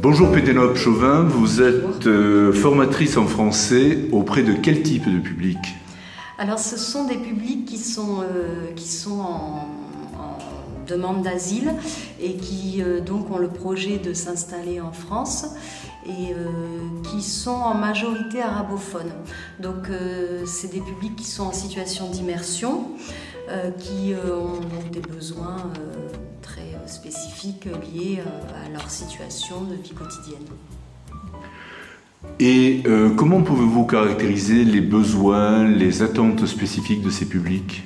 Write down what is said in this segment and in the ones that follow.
Bonjour Pénélope Chauvin, vous êtes formatrice en français auprès de quel type de public? Alors ce sont des publics qui sont en demande d'asile et qui donc ont le projet de s'installer en France et qui sont en majorité arabophones. Donc c'est des publics qui sont en situation d'immersion, qui ont donc des besoins très spécifiques liés à leur situation de vie quotidienne. Et comment pouvez-vous caractériser les besoins, les attentes spécifiques de ces publics?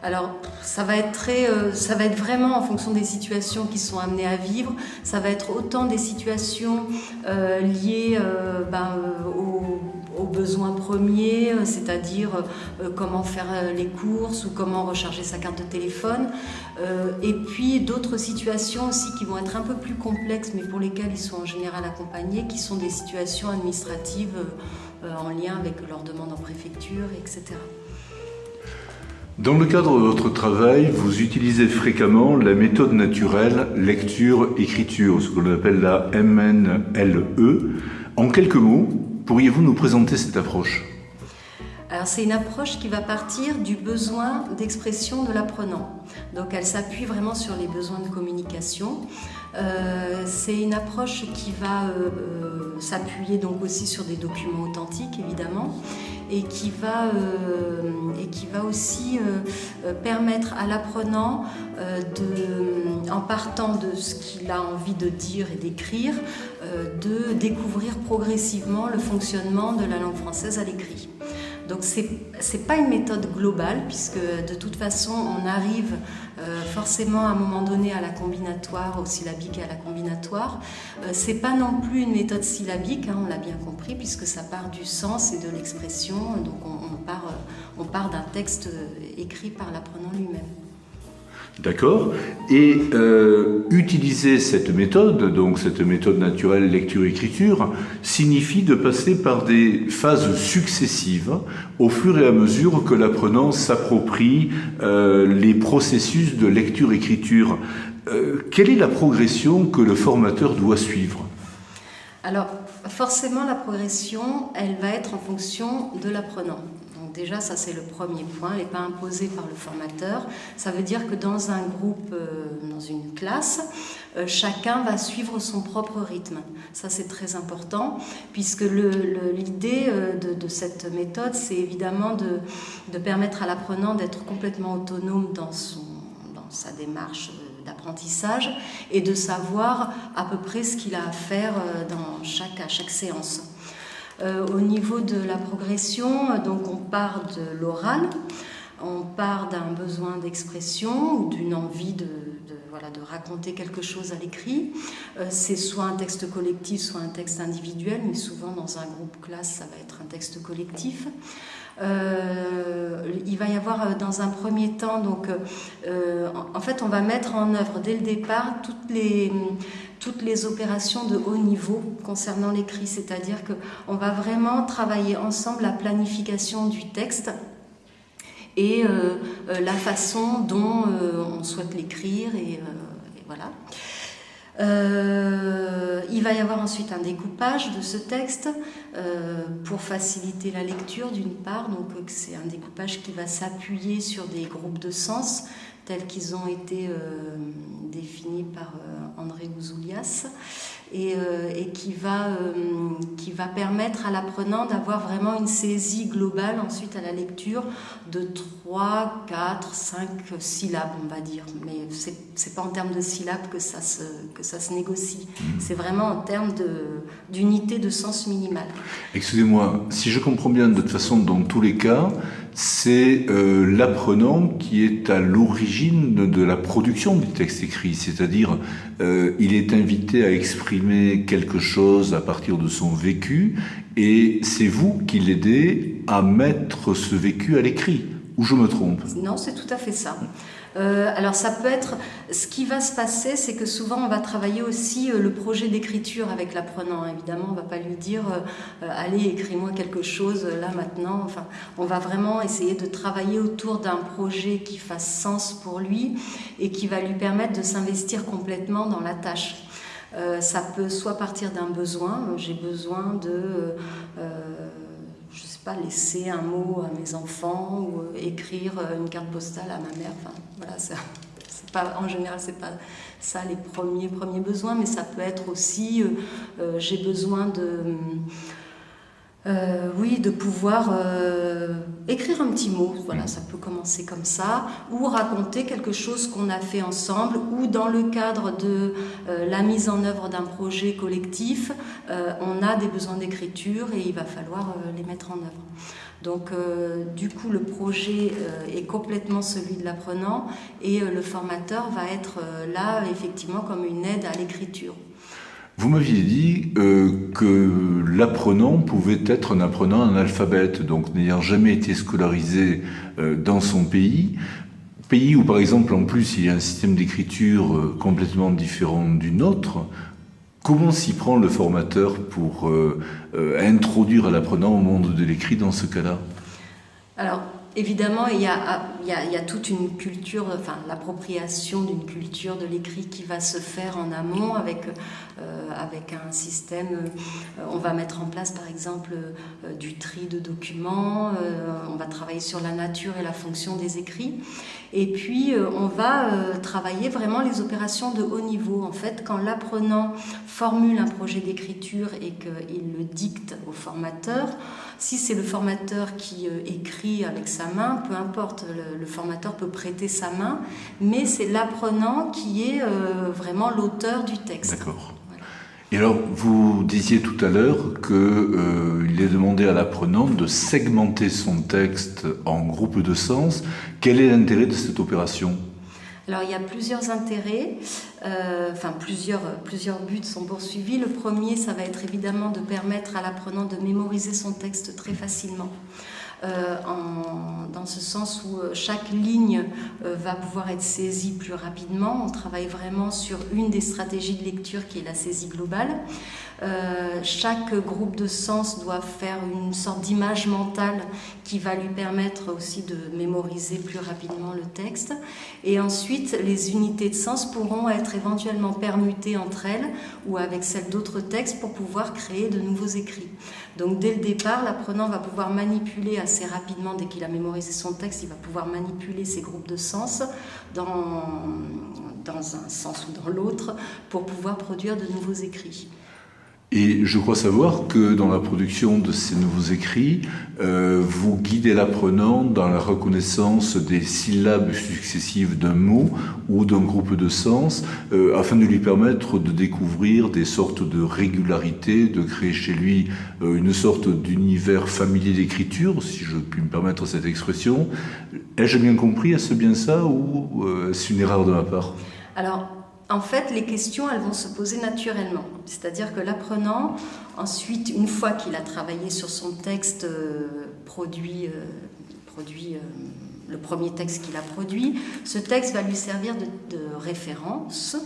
Alors, ça va être vraiment en fonction des situations qu'ils sont amenés à vivre. Ça va être autant des situations liées aux besoins premiers, c'est-à-dire comment faire les courses ou comment recharger sa carte de téléphone. Et puis d'autres situations aussi qui vont être un peu plus complexes, mais pour lesquelles ils sont en général accompagnés, qui sont des situations administratives en lien avec leur demande en préfecture, etc. Dans le cadre de votre travail, vous utilisez fréquemment la méthode naturelle lecture-écriture, ce qu'on appelle la MNLE. En quelques mots, pourriez-vous nous présenter cette approche? Alors c'est une approche qui va partir du besoin d'expression de l'apprenant. Donc elle s'appuie vraiment sur les besoins de communication. C'est une approche qui va s'appuyer donc aussi sur des documents authentiques évidemment et qui va aussi permettre à l'apprenant en partant de ce qu'il a envie de dire et d'écrire, de découvrir progressivement le fonctionnement de la langue française à l'écrit. Donc c'est pas une méthode globale puisque de toute façon on arrive forcément à un moment donné à la combinatoire, au syllabique et à la combinatoire. C'est pas non plus une méthode syllabique, on l'a bien compris, puisque ça part du sens et de l'expression. Donc on part d'un texte écrit par l'apprenant lui-même. D'accord. Et utiliser cette méthode, donc cette méthode naturelle lecture-écriture, signifie de passer par des phases successives au fur et à mesure que l'apprenant s'approprie les processus de lecture-écriture. Quelle est la progression que le formateur doit suivre? Alors, forcément, la progression, elle va être en fonction de l'apprenant. Donc déjà, ça c'est le premier point, elle n'est pas imposée par le formateur. Ça veut dire que dans un groupe, dans une classe, chacun va suivre son propre rythme. Ça c'est très important, puisque l'idée de cette méthode, c'est évidemment de permettre à l'apprenant d'être complètement autonome dans sa démarche d'apprentissage et de savoir à peu près ce qu'il a à faire à chaque séance. Au niveau de la progression, donc on part de l'oral, on part d'un besoin d'expression ou d'une envie de raconter quelque chose à l'écrit. C'est soit un texte collectif, soit un texte individuel, mais souvent dans un groupe classe, ça va être un texte collectif. Il va y avoir dans un premier temps, donc, en fait on va mettre en œuvre dès le départ toutes les opérations de haut niveau concernant l'écrit, c'est-à-dire qu'on va vraiment travailler ensemble la planification du texte et la façon dont on souhaite l'écrire et voilà. Il va y avoir ensuite un découpage de ce texte pour faciliter la lecture d'une part, donc c'est un découpage qui va s'appuyer sur des groupes de sens tels qu'ils ont été définis par André Ouzoulias et qui va permettre à l'apprenant d'avoir vraiment une saisie globale ensuite à la lecture de 3, 4, 5 syllabes on va dire, mais c'est pas en termes de syllabes que ça se négocie, c'est vraiment en termes d'unité de sens minimale. Excusez-moi, si je comprends bien, de toute façon dans tous les cas, c'est l'apprenant qui est à l'origine de la production du texte écrit, c'est-à-dire il est invité à exprimer quelque chose à partir de son vécu et c'est vous qui l'aidez à mettre ce vécu à l'écrit, ou je me trompe? Non, c'est tout à fait ça. Alors ça peut être, ce qui va se passer, c'est que souvent on va travailler aussi le projet d'écriture avec l'apprenant. Évidemment, on ne va pas lui dire allez, écris-moi quelque chose là maintenant. Enfin, on va vraiment essayer de travailler autour d'un projet qui fasse sens pour lui et qui va lui permettre de s'investir complètement dans la tâche. Ça peut soit partir d'un besoin, j'ai besoin de, je sais pas, laisser un mot à mes enfants ou écrire une carte postale à ma mère. Enfin, voilà, c'est pas, en général, c'est pas ça les premiers besoins, mais ça peut être aussi, j'ai besoin de pouvoir écrire un petit mot, voilà, ça peut commencer comme ça, ou raconter quelque chose qu'on a fait ensemble, ou dans le cadre de la mise en œuvre d'un projet collectif, on a des besoins d'écriture et il va falloir les mettre en œuvre. Donc du coup le projet est complètement celui de l'apprenant et le formateur va être là effectivement comme une aide à l'écriture. Vous m'aviez dit que l'apprenant pouvait être un apprenant analphabète, donc n'ayant jamais été scolarisé dans son pays où par exemple en plus il y a un système d'écriture complètement différent du nôtre. Comment s'y prend le formateur pour introduire l'apprenant au monde de l'écrit dans ce cas-là? Alors, évidemment, il y a toute une culture, enfin l'appropriation d'une culture de l'écrit qui va se faire en amont avec un système. On va mettre en place par exemple du tri de documents, on va travailler sur la nature et la fonction des écrits. Et puis on va travailler vraiment les opérations de haut niveau. En fait, quand l'apprenant formule un projet d'écriture et qu'il le dicte au formateur, si c'est le formateur qui écrit avec sa main, peu importe, le formateur peut prêter sa main, mais c'est l'apprenant qui est vraiment l'auteur du texte. D'accord. Voilà. Et alors, vous disiez tout à l'heure qu'il est demandé à l'apprenant de segmenter son texte en groupes de sens. Quel est l'intérêt de cette opération ? Alors il y a plusieurs intérêts, plusieurs buts sont poursuivis. Le premier, ça va être évidemment de permettre à l'apprenant de mémoriser son texte très facilement. Dans ce sens où chaque ligne va pouvoir être saisie plus rapidement. On travaille vraiment sur une des stratégies de lecture qui est la saisie globale. Chaque groupe de sens doit faire une sorte d'image mentale qui va lui permettre aussi de mémoriser plus rapidement le texte. Et ensuite, les unités de sens pourront être éventuellement permutées entre elles ou avec celles d'autres textes pour pouvoir créer de nouveaux écrits. Donc dès le départ, l'apprenant va pouvoir manipuler assez rapidement, dès qu'il a mémorisé son texte, il va pouvoir manipuler ces groupes de sens dans un sens ou dans l'autre pour pouvoir produire de nouveaux écrits. Et je crois savoir que dans la production de ces nouveaux écrits, vous guidez l'apprenant dans la reconnaissance des syllabes successives d'un mot ou d'un groupe de sens, afin de lui permettre de découvrir des sortes de régularités, de créer chez lui une sorte d'univers familier d'écriture, si je puis me permettre cette expression. Ai-je bien compris? Est-ce bien ça ou est-ce une erreur de ma part? Alors, en fait, les questions, elles vont se poser naturellement. C'est-à-dire que l'apprenant, ensuite, une fois qu'il a travaillé sur son texte produit le premier texte qu'il a produit, ce texte va lui servir de référence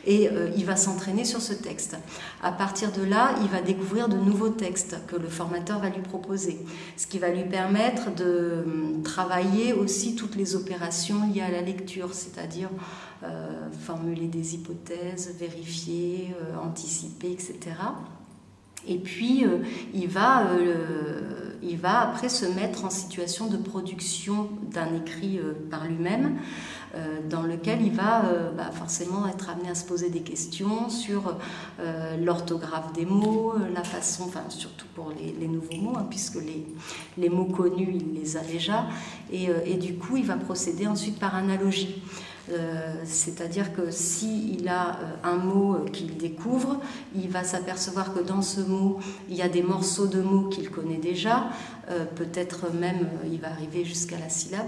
et il va s'entraîner sur ce texte. À partir de là, il va découvrir de nouveaux textes que le formateur va lui proposer, ce qui va lui permettre de travailler aussi toutes les opérations liées à la lecture, c'est-à-dire formuler des hypothèses, vérifier, anticiper, etc. Et puis, il va après se mettre en situation de production d'un écrit par lui-même, dans lequel il va forcément être amené à se poser des questions sur l'orthographe des mots, la façon, surtout pour les nouveaux mots, puisque les mots connus, il les a déjà, et du coup, il va procéder ensuite par analogie. C'est-à-dire que s'il a un mot qu'il découvre, il va s'apercevoir que dans ce mot, il y a des morceaux de mots qu'il connaît déjà, peut-être même il va arriver jusqu'à la syllabe,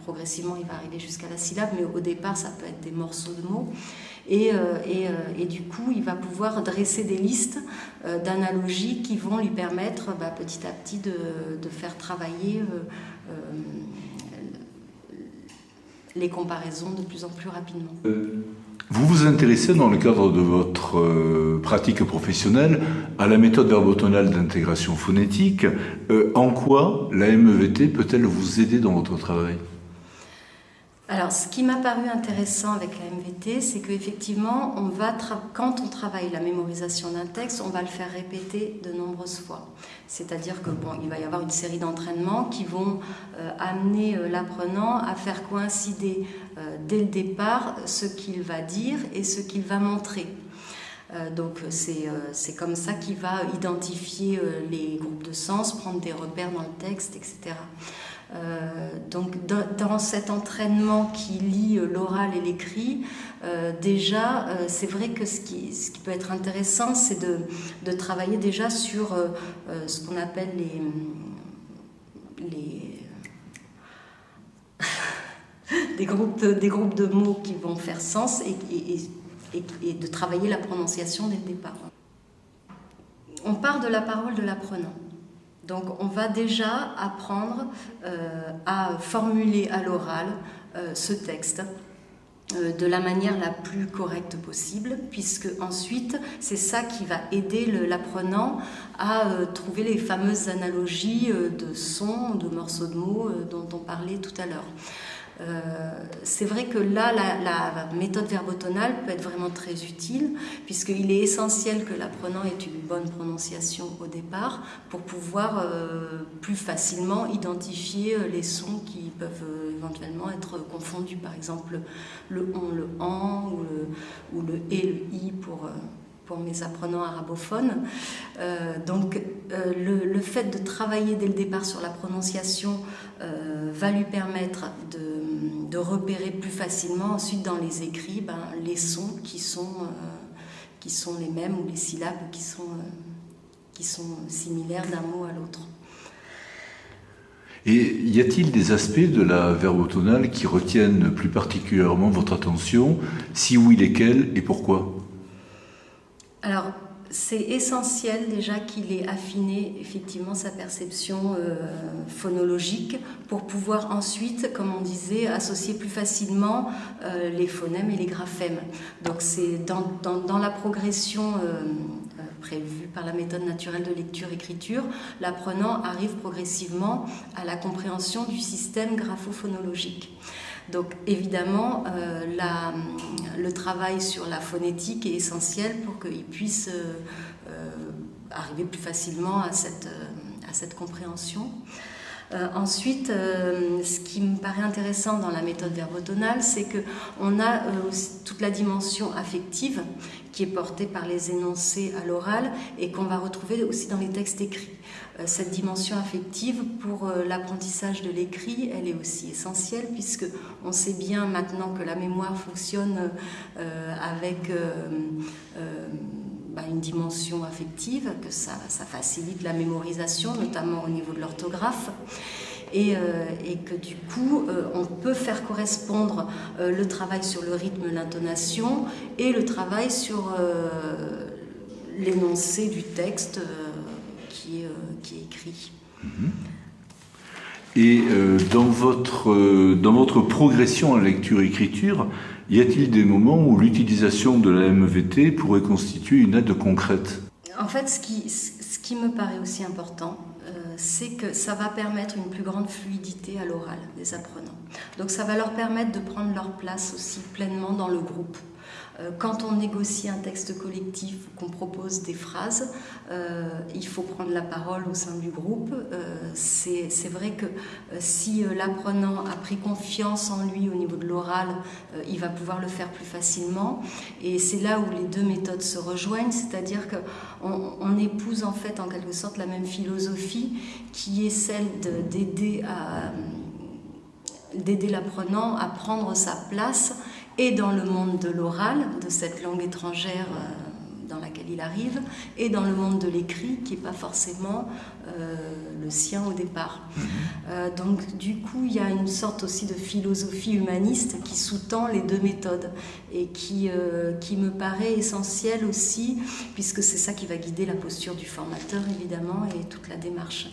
progressivement il va arriver jusqu'à la syllabe, mais au départ ça peut être des morceaux de mots, et du coup il va pouvoir dresser des listes d'analogies qui vont lui permettre petit à petit de faire travailler les comparaisons de plus en plus rapidement. Vous vous intéressez dans le cadre de votre pratique professionnelle à la méthode verbotonale d'intégration phonétique. En quoi la MEVT peut-elle vous aider dans votre travail ? Alors, ce qui m'a paru intéressant avec la MVT, c'est qu'effectivement, quand on travaille la mémorisation d'un texte, on va le faire répéter de nombreuses fois. C'est-à-dire que il va y avoir une série d'entraînements qui vont amener l'apprenant à faire coïncider dès le départ ce qu'il va dire et ce qu'il va montrer. Donc c'est comme ça qu'il va identifier les groupes de sens, prendre des repères dans le texte, etc. Donc dans cet entraînement qui lie l'oral et l'écrit, déjà c'est vrai que ce qui peut être intéressant, c'est de travailler déjà sur ce qu'on appelle des groupes de mots qui vont faire sens et de travailler la prononciation dès le départ. On part de la parole de l'apprenant. Donc on va déjà apprendre à formuler à l'oral ce texte de la manière la plus correcte possible, puisque ensuite c'est ça qui va aider l'apprenant à trouver les fameuses analogies de sons, de morceaux de mots dont on parlait tout à l'heure. C'est vrai que là, la méthode verbotonale peut être vraiment très utile, puisqu'il est essentiel que l'apprenant ait une bonne prononciation au départ pour pouvoir plus facilement identifier les sons qui peuvent éventuellement être confondus. Par exemple, le on, le en, ou le et, le i pour mes apprenants arabophones. Donc le fait de travailler dès le départ sur la prononciation va lui permettre de repérer plus facilement ensuite dans les écrits les sons qui sont les mêmes, ou les syllabes qui sont similaires d'un mot à l'autre. Et y a-t-il des aspects de la verbotonale qui retiennent plus particulièrement votre attention? Si oui, lesquels et pourquoi? Alors, c'est essentiel déjà qu'il ait affiné effectivement sa perception phonologique pour pouvoir ensuite, comme on disait, associer plus facilement les phonèmes et les graphèmes. Donc c'est dans la progression prévue par la méthode naturelle de lecture-écriture, l'apprenant arrive progressivement à la compréhension du système graphophonologique. Donc évidemment, le travail sur la phonétique est essentiel pour qu'il puisse arriver plus facilement à cette compréhension. Ensuite, ce qui me paraît intéressant dans la méthode verbotonale, c'est qu'on a toute la dimension affective qui est portée par les énoncés à l'oral et qu'on va retrouver aussi dans les textes écrits. Cette dimension affective, pour l'apprentissage de l'écrit, elle est aussi essentielle, puisque on sait bien maintenant que la mémoire fonctionne avec une dimension affective, que ça facilite la mémorisation, notamment au niveau de l'orthographe, et que du coup, on peut faire correspondre le travail sur le rythme, l'intonation, et le travail sur l'énoncé du texte qui est écrit. Et dans votre progression en lecture-écriture, y a-t-il des moments où l'utilisation de la MVT pourrait constituer une aide concrète? En fait, ce qui me paraît aussi important, c'est que ça va permettre une plus grande fluidité à l'oral des apprenants. Donc ça va leur permettre de prendre leur place aussi pleinement dans le groupe. Quand on négocie un texte collectif, qu'on propose des phrases, il faut prendre la parole au sein du groupe. C'est vrai que si l'apprenant a pris confiance en lui au niveau de l'oral, il va pouvoir le faire plus facilement. Et c'est là où les deux méthodes se rejoignent, c'est-à-dire qu'on épouse en fait en quelque sorte la même philosophie qui est celle d'aider l'apprenant à prendre sa place et dans le monde de l'oral, de cette langue étrangère dans laquelle il arrive, et dans le monde de l'écrit, qui n'est pas forcément le sien au départ. Donc du coup, il y a une sorte aussi de philosophie humaniste qui sous-tend les deux méthodes, et qui me paraît essentielle aussi, puisque c'est ça qui va guider la posture du formateur, évidemment, et toute la démarche.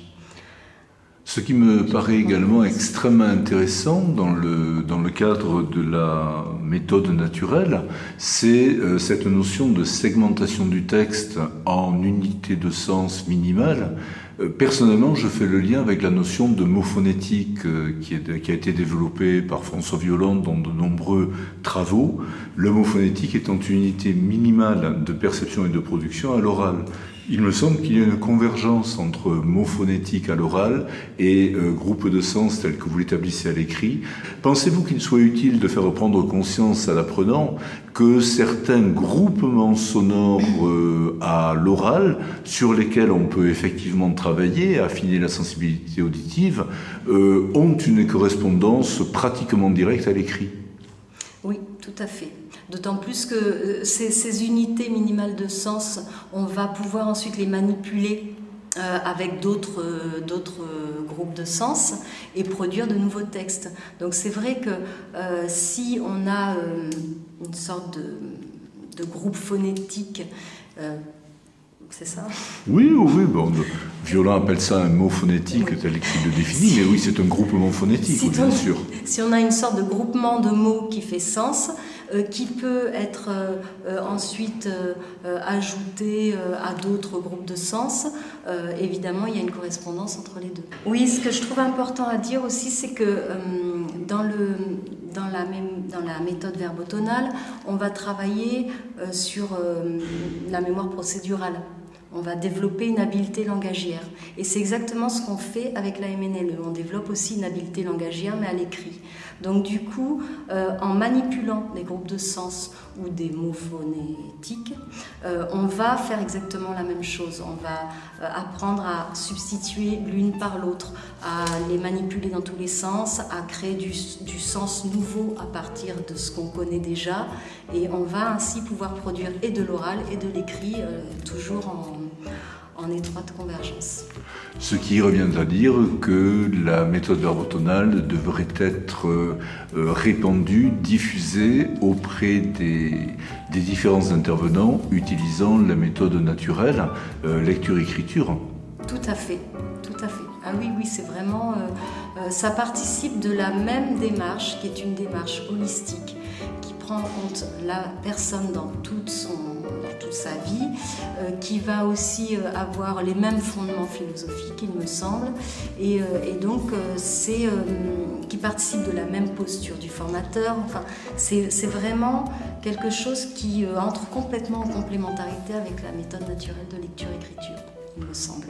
Ce qui me paraît également extrêmement intéressant dans le cadre de la méthode naturelle, c'est cette notion de segmentation du texte en unités de sens minimales, Personnellement, je fais le lien avec la notion de mot phonétique qui a été développée par François Violande dans de nombreux travaux. Le mot phonétique étant une unité minimale de perception et de production à l'oral. Il me semble qu'il y a une convergence entre mots phonétiques à l'oral et groupes de sens tels que vous l'établissez à l'écrit. Pensez-vous qu'il soit utile de faire prendre conscience à l'apprenant que certains groupements sonores à l'oral, sur lesquels on peut effectivement travailler, affiner la sensibilité auditive, ont une correspondance pratiquement directe à l'écrit? Oui, tout à fait. D'autant plus que ces unités minimales de sens, on va pouvoir ensuite les manipuler avec d'autres groupes de sens et produire de nouveaux textes. Donc c'est vrai que si on a une sorte de groupe phonétique, c'est ça? Oui, bon, Violin appelle ça un mot phonétique tel qu'il le définit, mais oui, c'est un groupement phonétique, bien sûr. Si on a une sorte de groupement de mots qui fait sens, qui peut être ensuite ajouté à d'autres groupes de sens, évidemment, il y a une correspondance entre les deux. Oui, ce que je trouve important à dire aussi, c'est que dans la méthode verbotonale, on va travailler sur la mémoire procédurale. On va développer une habileté langagière. Et c'est exactement ce qu'on fait avec la MNLE. On développe aussi une habileté langagière, mais à l'écrit. Donc du coup, en manipulant des groupes de sens ou des mots phonétiques, on va faire exactement la même chose. On va apprendre à substituer l'une par l'autre, à les manipuler dans tous les sens, à créer du sens nouveau à partir de ce qu'on connaît déjà. Et on va ainsi pouvoir produire et de l'oral et de l'écrit, toujours en étroite convergence. Ce qui revient à dire que la méthode verbotonale devrait être répandue, diffusée auprès des différents intervenants utilisant la méthode naturelle, lecture-écriture. Tout à fait, tout à fait. Ah oui, c'est vraiment... ça participe de la même démarche, qui est une démarche holistique, qui prend en compte la personne dans toute sa vie, qui va aussi avoir les mêmes fondements philosophiques, il me semble, et donc qui participe de la même posture du formateur. Enfin, c'est vraiment quelque chose qui entre complètement en complémentarité avec la méthode naturelle de lecture-écriture, il me semble.